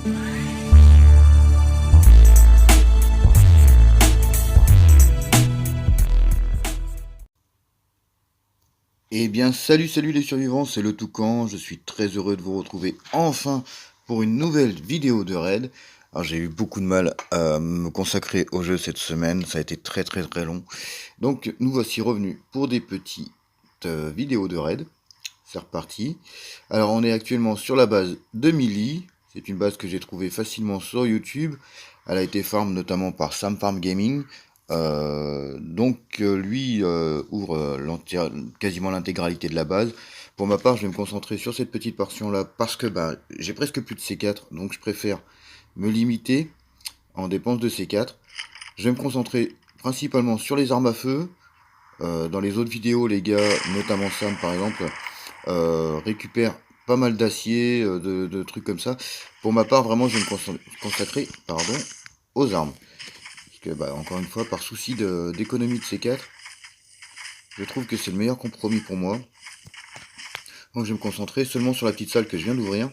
Eh bien, salut les survivants, c'est le Toucan. Je suis très heureux de vous retrouver enfin pour une nouvelle vidéo de raid. Alors, j'ai eu beaucoup de mal à me consacrer au jeu cette semaine, ça a été très long. Donc, nous voici revenus pour des petites vidéos de raid. C'est reparti. Alors, on est actuellement sur la base de Millie. C'est une base que j'ai trouvée facilement sur YouTube. Elle a été farm notamment par Sam Farm Gaming. Lui ouvre quasiment l'intégralité de la base. Pour ma part, je vais me concentrer sur cette petite portion là parce que j'ai presque plus de C4, donc je préfère me limiter en dépenses de C4. Je vais me concentrer principalement sur les armes à feu. Dans les autres vidéos, les gars, notamment Sam par exemple, récupèrent pas mal d'acier, de trucs comme ça. Pour ma part, vraiment, je vais me consacrer aux armes. Parce que, encore une fois, par souci d'économie de C4, je trouve que c'est le meilleur compromis pour moi. Donc je vais me concentrer seulement sur la petite salle que je viens d'ouvrir.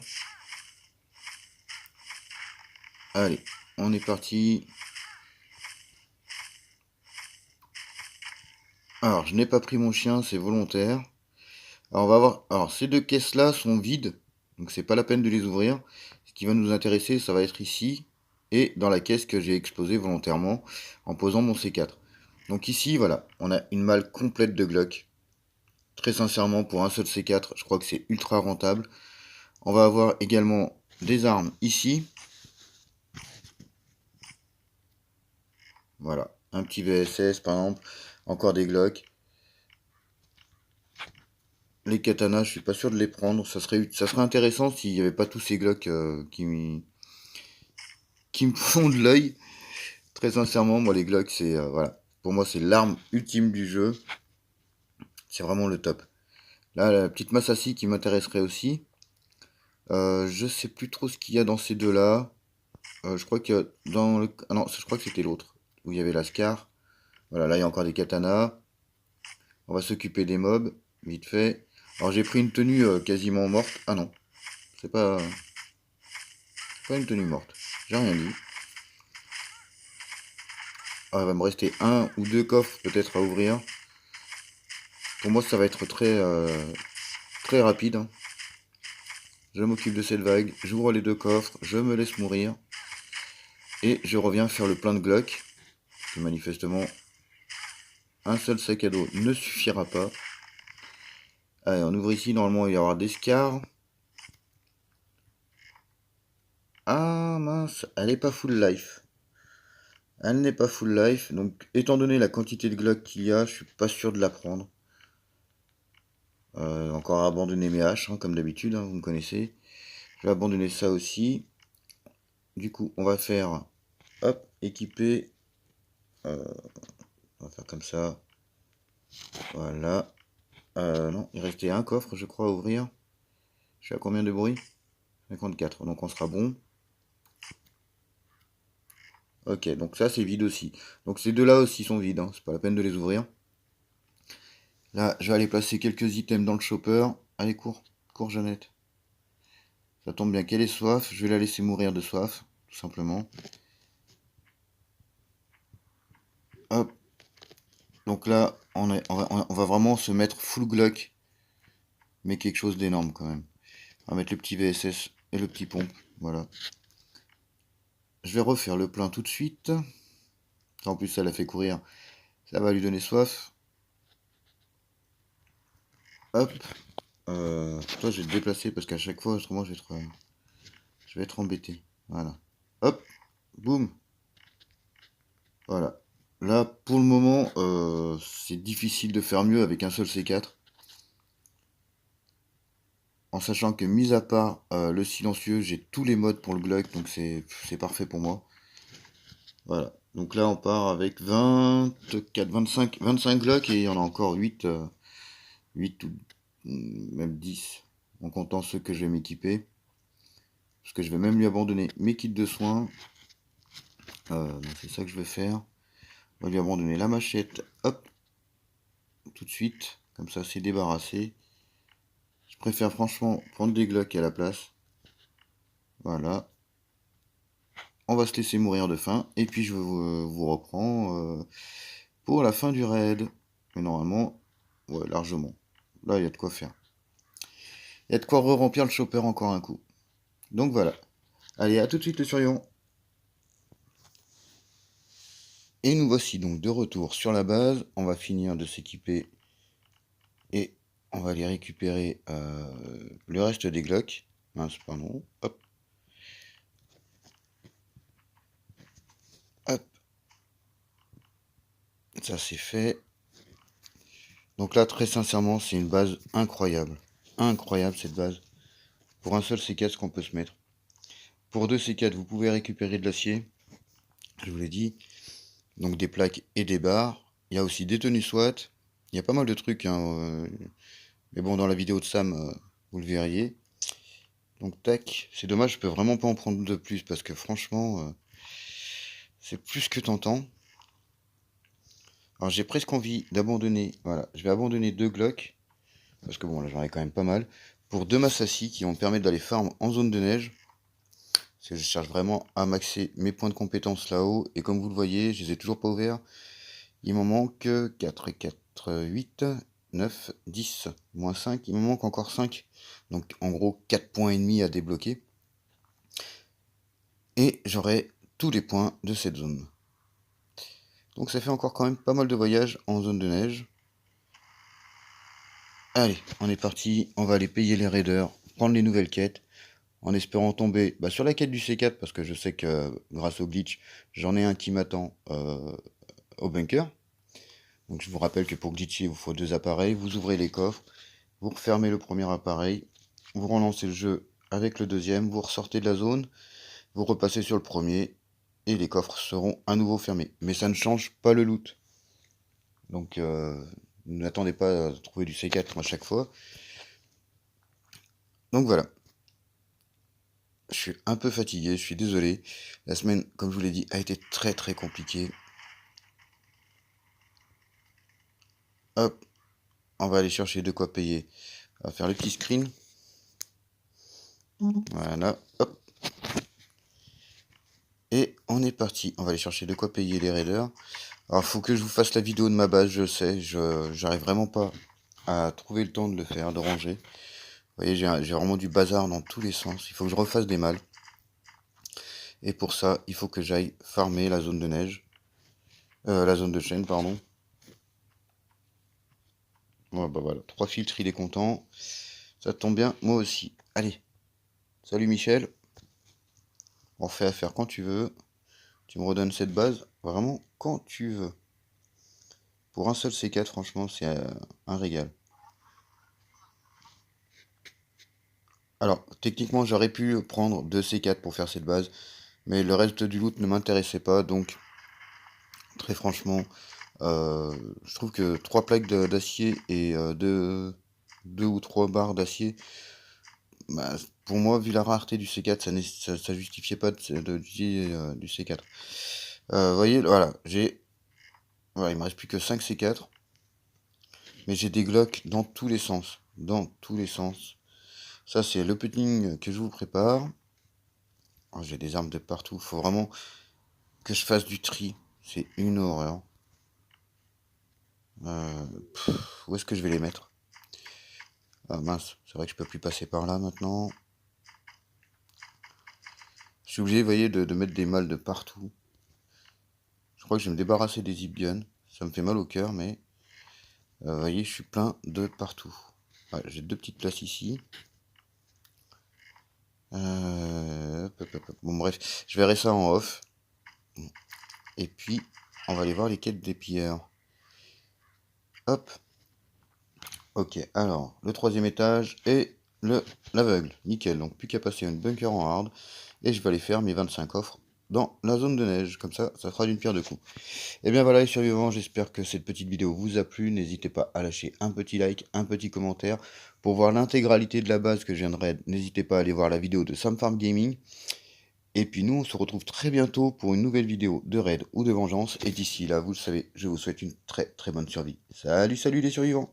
Allez, on est parti. Alors, je n'ai pas pris mon chien, c'est volontaire. Alors, on va voir. Alors, ces deux caisses-là sont vides, donc c'est pas la peine de les ouvrir. Ce qui va nous intéresser, ça va être ici, et dans la caisse que j'ai explosée volontairement en posant mon C4. Donc ici, voilà, on a une malle complète de Glock. Très sincèrement, pour un seul C4, je crois que c'est ultra rentable. On va avoir également des armes ici. Voilà, un petit VSS par exemple, encore des Glock. Les katanas, je suis pas sûr de les prendre. Ça serait intéressant s'il n'y avait pas tous ces Glock qui me font de l'œil. Très sincèrement, moi les Glock, c'est voilà, pour moi c'est l'arme ultime du jeu. C'est vraiment le top. Là, la petite Massassi qui m'intéresserait aussi. Je sais plus trop ce qu'il y a dans ces deux-là. Je crois que dans le... Ah non, je crois que c'était l'autre. Où il y avait la Scar. Voilà, là il y a encore des katanas. On va s'occuper des mobs, vite fait. Alors j'ai pris une tenue quasiment morte. Ah non, c'est pas une tenue morte. J'ai rien dit. Ah, il va me rester un ou deux coffres peut-être à ouvrir. Pour moi ça va être très rapide, hein. Je m'occupe de cette vague, j'ouvre les deux coffres, je me laisse mourir. Et je reviens faire le plein de Glock. Parce que manifestement, un seul sac à dos ne suffira pas. Allez, on ouvre ici, normalement il y aura des scars. Ah mince, elle n'est pas full life. Elle n'est pas full life, donc étant donné la quantité de Glock qu'il y a, je suis pas sûr de la prendre. Encore abandonner mes haches, hein, comme d'habitude, hein, vous me connaissez. Je vais abandonner ça aussi. Du coup, on va faire, hop, équiper. On va faire comme ça. Voilà. Non, il restait un coffre, je crois, à ouvrir. Je suis à combien de bruit? 54, donc on sera bon. Ok, donc ça c'est vide aussi. Donc ces deux-là aussi sont vides, hein, c'est pas la peine de les ouvrir. Là, je vais aller placer quelques items dans le chopper. Allez, cours, cours Jeannette. Ça tombe bien qu'elle ait soif, je vais la laisser mourir de soif, tout simplement. Hop. Donc là, on va vraiment se mettre full Glock, mais quelque chose d'énorme quand même. On va mettre le petit VSS et le petit pompe, voilà. Je vais refaire le plein tout de suite. En plus, ça l'a fait courir, ça va lui donner soif. Hop. Toi, je vais te déplacer parce qu'à chaque fois, autrement, je vais être embêté. Voilà. Hop. Boum. Voilà. Là, pour le moment, c'est difficile de faire mieux avec un seul C4. En sachant que, mis à part le silencieux, j'ai tous les modes pour le Glock, donc c'est parfait pour moi. Voilà. Donc là, on part avec 24, 25 Glock et il y en a encore 8, 8 ou même 10, en comptant ceux que je vais m'équiper. Parce que je vais même lui abandonner mes kits de soins. C'est ça que je vais faire. On va lui abandonner la machette. Hop. Tout de suite. Comme ça, c'est débarrassé. Je préfère franchement prendre des Glock à la place. Voilà. on va se laisser mourir de faim. Et puis je vous reprends pour la fin du raid. Mais normalement, ouais, largement. Là, il y a de quoi faire. Il y a de quoi re-remplir le chopper encore un coup. Donc voilà. Allez, à tout de suite le survivant. Et nous voici donc de retour sur la base. On va finir de s'équiper. Et on va aller récupérer le reste des Glock. Mince, pardon. Hop. Hop. Ça c'est fait. Donc là, très sincèrement, c'est une base incroyable. Incroyable cette base. Pour un seul C4, ce qu'on peut se mettre. Pour deux C4, vous pouvez récupérer de l'acier. Je vous l'ai dit. Donc des plaques et des barres. Il y a aussi des tenues SWAT. Il y a pas mal de trucs. Hein, mais bon, dans la vidéo de Sam, vous le verriez. Donc tac. C'est dommage, je peux vraiment pas en prendre de plus. Parce que franchement, c'est plus que tentant. Alors j'ai presque envie d'abandonner. Voilà, je vais abandonner 2 Glock. Parce que bon, là j'en ai quand même pas mal. Pour 2 Massassi qui vont me permettre d'aller farm en zone de neige. Parce que je cherche vraiment à maxer mes points de compétence là-haut. Et comme vous le voyez, je les ai toujours pas ouverts. Il m'en manque 4 et 4, 8, 9, 10, moins 5. Il me manque encore 5. Donc en gros 4 points et demi à débloquer. Et j'aurai tous les points de cette zone. Donc ça fait encore quand même pas mal de voyages en zone de neige. Allez, on est parti, on va aller payer les raiders, prendre les nouvelles quêtes, en espérant tomber sur la quête du C4, parce que je sais que grâce au glitch, j'en ai un qui m'attend au bunker. Donc je vous rappelle que pour glitcher, il vous faut 2 appareils, vous ouvrez les coffres, vous refermez le premier appareil, vous relancez le jeu avec le deuxième, vous ressortez de la zone, vous repassez sur le premier, et les coffres seront à nouveau fermés. Mais ça ne change pas le loot. Donc n'attendez pas à trouver du C4 à chaque fois. Donc voilà. Je suis un peu fatigué, je suis désolé. La semaine, comme je vous l'ai dit, a été très très compliquée. Hop, on va aller chercher de quoi payer. On va faire le petit screen. Voilà, hop. Et on est parti. On va aller chercher de quoi payer les raiders. Alors, faut que je vous fasse la vidéo de ma base, je sais. J'arrive vraiment pas à trouver le temps de le faire, de ranger. Vous voyez, j'ai vraiment du bazar dans tous les sens. Il faut que je refasse des malles. Et pour ça, il faut que j'aille farmer la zone de neige. La zone de chêne, pardon. Ouais, bah voilà, 3 filtres, il est content. Ça tombe bien, moi aussi. Allez, salut Michel. On refait affaire quand tu veux. Tu me redonnes cette base, vraiment quand tu veux. Pour un seul C4, franchement, c'est un régal. Alors, techniquement, j'aurais pu prendre 2 C4 pour faire cette base. Mais le reste du loot ne m'intéressait pas, donc très franchement, je trouve que 3 plaques d'acier et 2 ou 3 barres d'acier, pour moi, vu la rareté du C4, ça justifiait pas d'utiliser du C4. Vous voyez, voilà, voilà, il me reste plus que 5 C4. Mais j'ai des Glock dans tous les sens. Dans tous les sens. Ça, c'est l'opening que je vous prépare. Oh, j'ai des armes de partout. Faut vraiment que je fasse du tri. C'est une horreur. Où est-ce que je vais les mettre? Ah mince, c'est vrai que je peux plus passer par là maintenant. Je suis obligé, vous voyez, de mettre des malles de partout. Je crois que je vais me débarrasser des zip guns. Ça me fait mal au cœur, mais vous voyez, je suis plein de partout. Ouais, j'ai 2 petites places ici. Bon bref, je verrai ça en off. Et puis, on va aller voir les quêtes des pilleurs. Hop. Ok, alors, le 3e étage et l'aveugle. Nickel, donc plus qu'à passer une bunker en hard. Et je vais aller faire mes 25 coffres dans la zone de neige. Comme ça fera d'une pierre deux coups. Et bien voilà les survivants, j'espère que cette petite vidéo vous a plu. N'hésitez pas à lâcher un petit like, un petit commentaire. Pour voir l'intégralité de la base que je viens de raid, n'hésitez pas à aller voir la vidéo de Sam Farm Gaming. Et puis nous, on se retrouve très bientôt pour une nouvelle vidéo de raid ou de vengeance. Et d'ici là, vous le savez, je vous souhaite une très très bonne survie. Salut, salut les survivants!